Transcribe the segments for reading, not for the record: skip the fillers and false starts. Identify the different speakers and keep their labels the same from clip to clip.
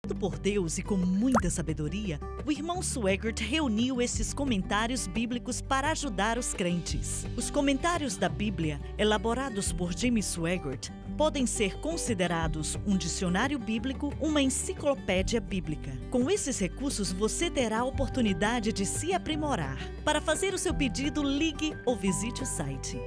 Speaker 1: Por Deus e com muita sabedoria, o irmão Swaggart reuniu esses comentários bíblicos para ajudar os crentes. Os comentários da Bíblia, elaborados por Jimmy Swaggart, podem ser considerados um dicionário bíblico, uma enciclopédia bíblica. Com esses recursos, você terá a oportunidade de se aprimorar. Para fazer o seu pedido, ligue ou visite o site.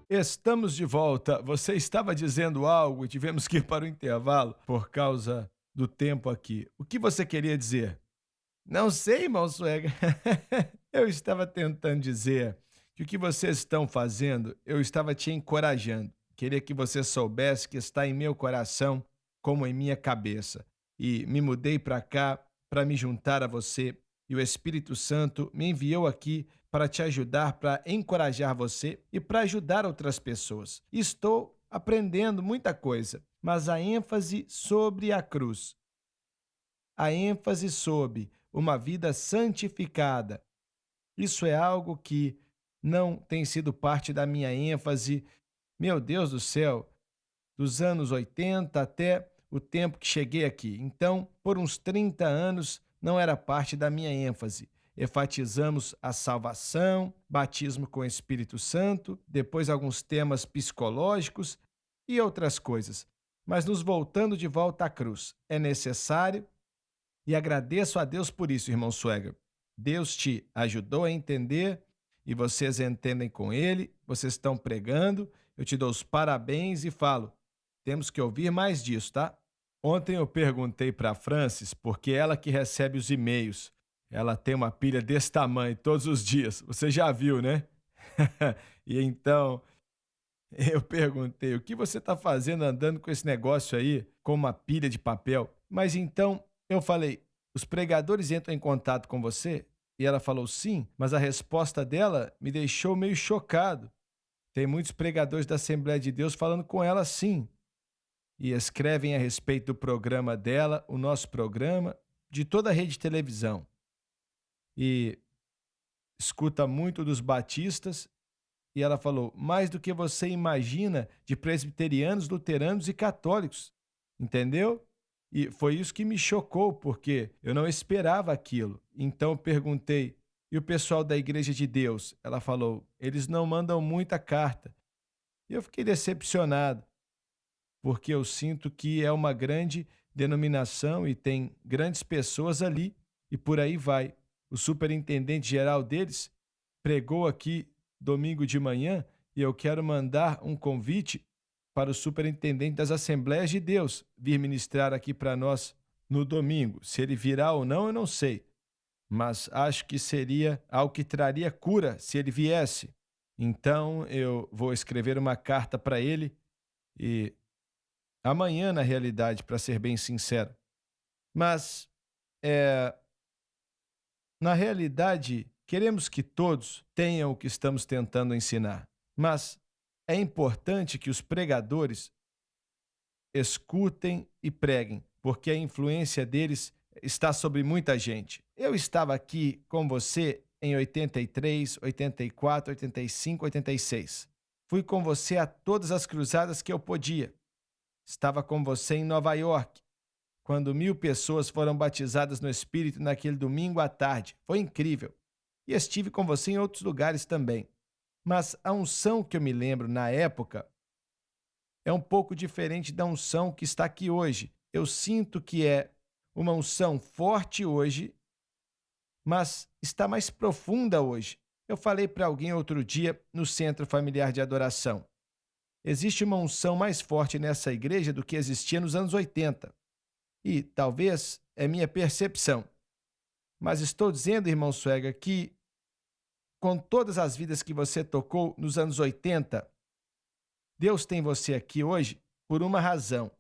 Speaker 2: Estamos de volta. Você estava dizendo algo e tivemos que ir para o intervalo por causa do tempo aqui. O que você queria dizer? Não sei, irmão Suega. Eu estava tentando dizer que o que vocês estão fazendo, eu estava te encorajando. Queria que você soubesse que está em meu coração como em minha cabeça. E me mudei para cá para me juntar a você. E o Espírito Santo me enviou aqui para te ajudar, para encorajar você e para ajudar outras pessoas. Estou aprendendo muita coisa, mas a ênfase sobre a cruz, a ênfase sobre uma vida santificada, isso é algo que não tem sido parte da minha ênfase, meu Deus do céu, dos anos 80 até o tempo que cheguei aqui. Então, por uns 30 anos, não era parte da minha ênfase. Enfatizamos a salvação, batismo com o Espírito Santo, depois alguns temas psicológicos e outras coisas. Mas nos voltando de volta à cruz, é necessário, e agradeço a Deus por isso, irmão Sueger. Deus te ajudou a entender e vocês entendem com Ele, vocês estão pregando, eu te dou os parabéns e falo, temos que ouvir mais disso, tá? Ontem eu perguntei para Francis, porque ela que recebe os e-mails, ela tem uma pilha desse tamanho todos os dias, você já viu, né? E então eu perguntei, o que você está fazendo andando com esse negócio aí, com uma pilha de papel? Mas então eu falei, os pregadores entram em contato com você? E ela falou sim, mas a resposta dela me deixou meio chocado. Tem muitos pregadores da Assembleia de Deus falando com ela sim. E escrevem a respeito do programa dela, o nosso programa, de toda a rede de televisão. E escuta muito dos batistas. E ela falou, mais do que você imagina de presbiterianos, luteranos e católicos. Entendeu? E foi isso que me chocou, porque eu não esperava aquilo. Então eu perguntei, e o pessoal da Igreja de Deus? Ela falou, eles não mandam muita carta. E eu fiquei decepcionado, porque eu sinto que é uma grande denominação e tem grandes pessoas ali, e por aí vai. O superintendente geral deles pregou aqui domingo de manhã e eu quero mandar um convite para o superintendente das Assembleias de Deus vir ministrar aqui para nós no domingo. Se ele virá ou não, eu não sei, mas acho que seria algo que traria cura se ele viesse. Então eu vou escrever uma carta para ele e amanhã, na realidade, para ser bem sincero. Mas, na realidade, queremos que todos tenham o que estamos tentando ensinar. Mas é importante que os pregadores escutem e preguem, porque a influência deles está sobre muita gente. Eu estava aqui com você em 83, 84, 85, 86. Fui com você a todas as cruzadas que eu podia. Estava com você em Nova York, quando 1000 pessoas foram batizadas no Espírito naquele domingo à tarde. Foi incrível. E estive com você em outros lugares também. Mas a unção que eu me lembro na época é um pouco diferente da unção que está aqui hoje. Eu sinto que é uma unção forte hoje, mas está mais profunda hoje. Eu falei para alguém outro dia no Centro Familiar de Adoração. Existe uma unção mais forte nessa igreja do que existia nos anos 80. E talvez é minha percepção. Mas estou dizendo, irmão Suega, que com todas as vidas que você tocou nos anos 80, Deus tem você aqui hoje por uma razão.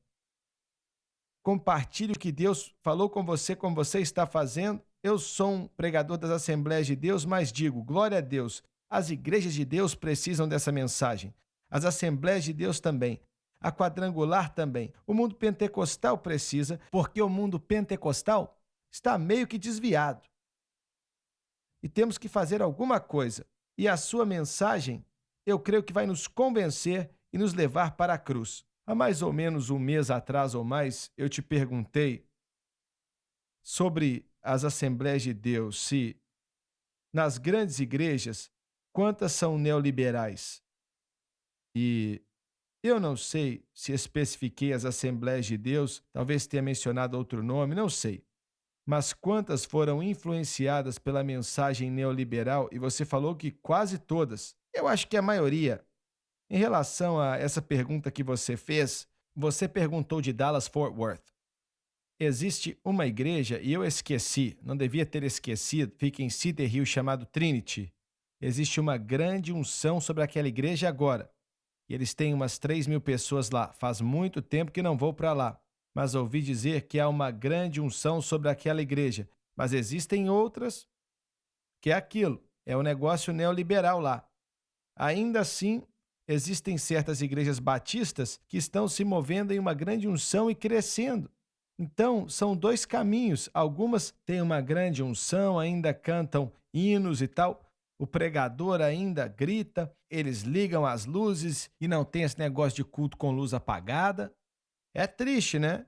Speaker 2: Compartilhe o que Deus falou com você, como você está fazendo. Eu sou um pregador das Assembleias de Deus, mas digo, glória a Deus, as igrejas de Deus precisam dessa mensagem. As Assembleias de Deus também. A Quadrangular também. O mundo pentecostal precisa, porque o mundo pentecostal está meio que desviado. E temos que fazer alguma coisa. E a sua mensagem eu creio que vai nos convencer e nos levar para a cruz. Há mais ou menos um mês atrás ou mais, eu te perguntei sobre as Assembleias de Deus, se nas grandes igrejas, quantas são neoliberais? E eu não sei se especifiquei as Assembleias de Deus, talvez tenha mencionado outro nome, não sei. Mas quantas foram influenciadas pela mensagem neoliberal? E você falou que quase todas. Eu acho que a maioria. Em relação a essa pergunta que você fez, você perguntou de Dallas Fort Worth. Existe uma igreja, e eu esqueci, não devia ter esquecido, fica em Cedar Hill, chamado Trinity. Existe uma grande unção sobre aquela igreja agora. E eles têm umas 3.000 pessoas lá. Faz muito tempo que não vou para lá. Mas ouvi dizer que há uma grande unção sobre aquela igreja. Mas existem outras que é aquilo, é o negócio neoliberal lá. Ainda assim, existem certas igrejas batistas que estão se movendo em uma grande unção e crescendo. Então, são dois caminhos. Algumas têm uma grande unção, ainda cantam hinos e tal. O pregador ainda grita, eles ligam as luzes e não tem esse negócio de culto com luz apagada. É triste, né?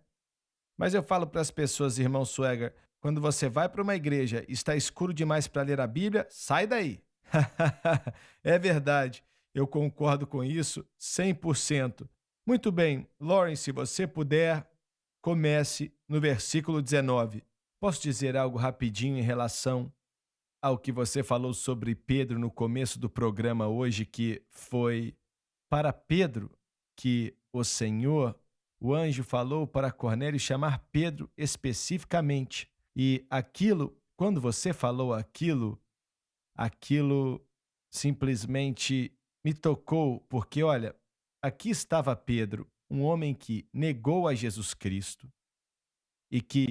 Speaker 2: Mas eu falo para as pessoas, irmão Swagger, quando você vai para uma igreja e está escuro demais para ler a Bíblia, sai daí. É verdade, eu concordo com isso 100%. Muito bem, Lauren, se você puder, comece no versículo 19. Posso dizer algo rapidinho em relação ao que você falou sobre Pedro no começo do programa hoje, que foi para Pedro que o Senhor, o anjo, falou para Cornélio chamar Pedro especificamente. E aquilo, quando você falou aquilo simplesmente me tocou, porque olha, aqui estava Pedro, um homem que negou a Jesus Cristo e que,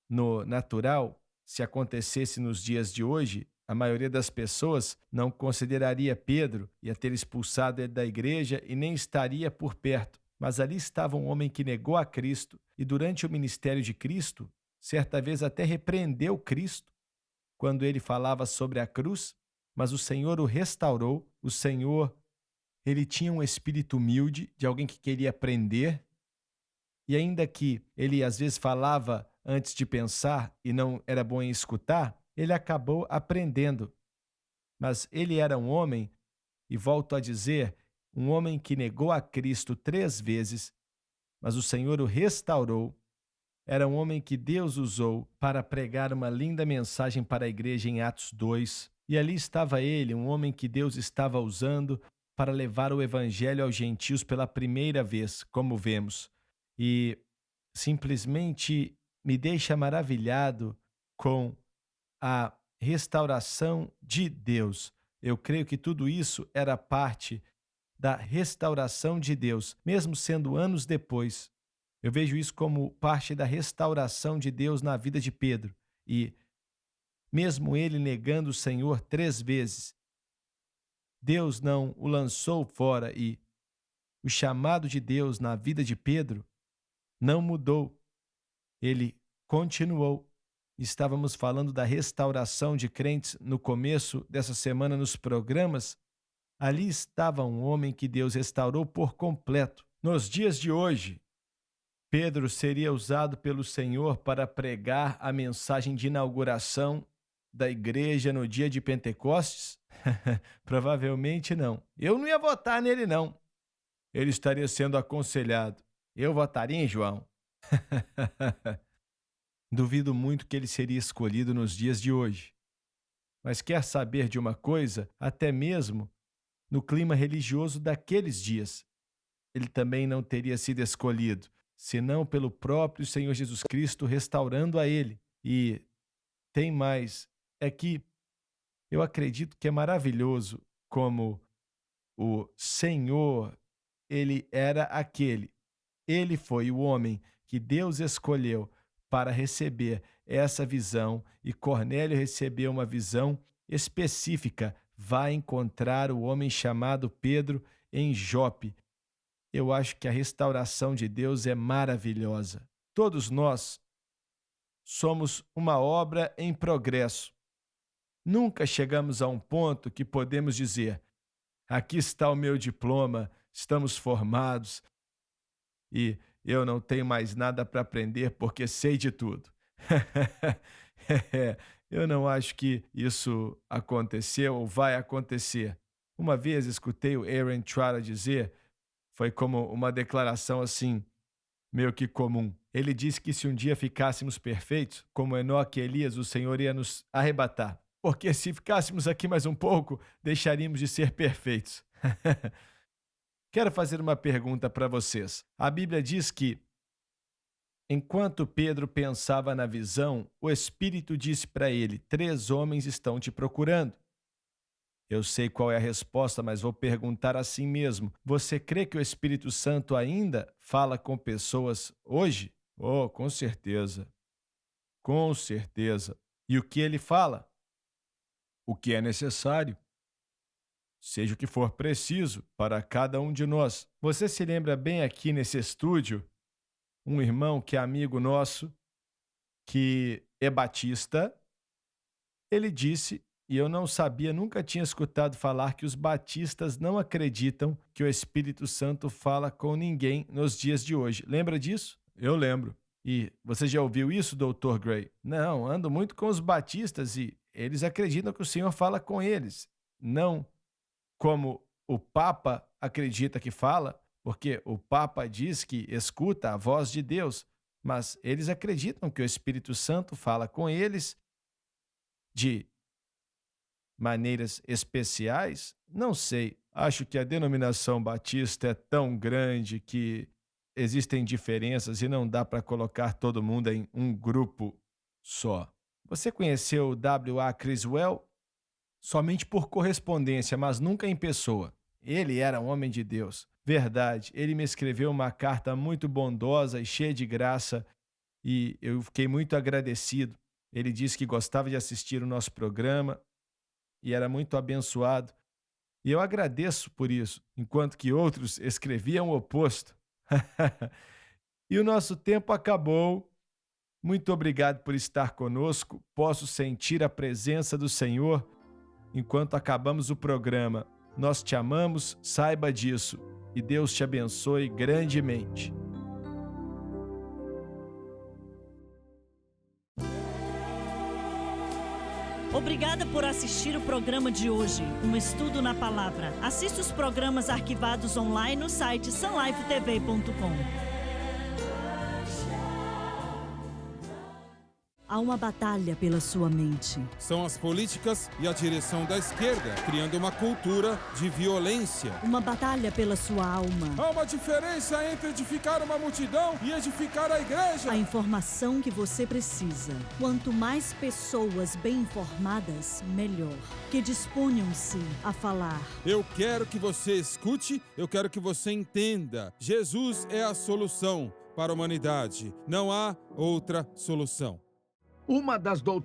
Speaker 2: no natural, se acontecesse nos dias de hoje, a maioria das pessoas não consideraria Pedro, ia ter expulsado ele da igreja e nem estaria por perto. Mas ali estava um homem que negou a Cristo e, durante o ministério de Cristo, certa vez até repreendeu Cristo quando ele falava sobre a cruz, mas o Senhor o restaurou. O Senhor, ele tinha um espírito humilde de alguém que queria aprender, e ainda que ele às vezes falava antes de pensar e não era bom em escutar, ele acabou aprendendo. Mas ele era um homem, e volto a dizer, um homem que negou a Cristo 3 vezes, mas o Senhor o restaurou. Era um homem que Deus usou para pregar uma linda mensagem para a igreja em Atos 2. E ali estava ele, um homem que Deus estava usando para levar o evangelho aos gentios pela primeira vez, como vemos. E simplesmente me deixa maravilhado com a restauração de Deus. Eu creio que tudo isso era parte da restauração de Deus, mesmo sendo anos depois. Eu vejo isso como parte da restauração de Deus na vida de Pedro. E, mesmo ele negando o Senhor 3 vezes, Deus não o lançou fora, e o chamado de Deus na vida de Pedro não mudou. Ele continuou. Estávamos falando da restauração de crentes no começo dessa semana nos programas. Ali estava um homem que Deus restaurou por completo. Nos dias de hoje, Pedro seria usado pelo Senhor para pregar a mensagem de inauguração da igreja no dia de Pentecostes? Provavelmente não. Eu não ia votar nele, não. Ele estaria sendo aconselhado. Eu votaria em João. Duvido muito que ele seria escolhido nos dias de hoje. Mas quer saber de uma coisa? Até mesmo no clima religioso daqueles dias, ele também não teria sido escolhido, senão pelo próprio Senhor Jesus Cristo restaurando a ele. E tem mais, é que eu acredito que é maravilhoso como o Senhor, ele era aquele. Ele foi o homem que Deus escolheu para receber essa visão, e Cornélio recebeu uma visão específica. Vai encontrar o homem chamado Pedro em Jope. Eu acho que a restauração de Deus é maravilhosa. Todos nós somos uma obra em progresso. Nunca chegamos a um ponto que podemos dizer: Aqui está o meu diploma, estamos formados e eu não tenho mais nada para aprender porque sei de tudo. Eu não acho que isso aconteceu ou vai acontecer. Uma vez escutei o Aaron Trotter dizer, foi como uma declaração assim, meio que comum. Ele disse que se um dia ficássemos perfeitos, como Enoque e Elias, o Senhor ia nos arrebatar. Porque se ficássemos aqui mais um pouco, deixaríamos de ser perfeitos. Quero fazer uma pergunta para vocês. A Bíblia diz que, enquanto Pedro pensava na visão, o Espírito disse para ele: 3 homens estão te procurando. Eu sei qual é a resposta, mas vou perguntar assim mesmo. Você crê que o Espírito Santo ainda fala com pessoas hoje? Oh, com certeza. Com certeza. E o que ele fala? O que é necessário, seja o que for preciso para cada um de nós. Você se lembra bem aqui nesse estúdio, um irmão que é amigo nosso, que é batista, ele disse, e eu não sabia, nunca tinha escutado falar que os batistas não acreditam que o Espírito Santo fala com ninguém nos dias de hoje. Lembra disso? Eu lembro. E você já ouviu isso, Dr. Gray? Não, ando muito com os batistas e eles acreditam que o Senhor fala com eles. Não como o Papa acredita que fala, porque o Papa diz que escuta a voz de Deus, mas eles acreditam que o Espírito Santo fala com eles de maneiras especiais? Não sei. Acho que a denominação batista é tão grande que existem diferenças e não dá para colocar todo mundo em um grupo só. Você conheceu o W.A. Criswell? Somente por correspondência, mas nunca em pessoa. Ele era um homem de Deus. Verdade, ele me escreveu uma carta muito bondosa e cheia de graça e eu fiquei muito agradecido. Ele disse que gostava de assistir o nosso programa e era muito abençoado. E eu agradeço por isso, enquanto que outros escreviam o oposto. E o nosso tempo acabou. Muito obrigado por estar conosco. Posso sentir a presença do Senhor enquanto acabamos o programa. Nós te amamos, saiba disso. E Deus te abençoe grandemente.
Speaker 1: Obrigada por assistir o programa de hoje, um estudo na palavra. Assista os programas arquivados online no site sunlifetv.com. Há uma batalha pela sua mente.
Speaker 3: São as políticas e a direção da esquerda, criando uma cultura de violência.
Speaker 1: Uma batalha pela sua alma.
Speaker 3: Há uma diferença entre edificar uma multidão e edificar a igreja.
Speaker 1: A informação que você precisa. Quanto mais pessoas bem informadas, melhor. Que disponham-se a falar.
Speaker 3: Eu quero que você escute, eu quero que você entenda. Jesus é a solução para a humanidade. Não há outra solução.
Speaker 4: Uma das doutrinas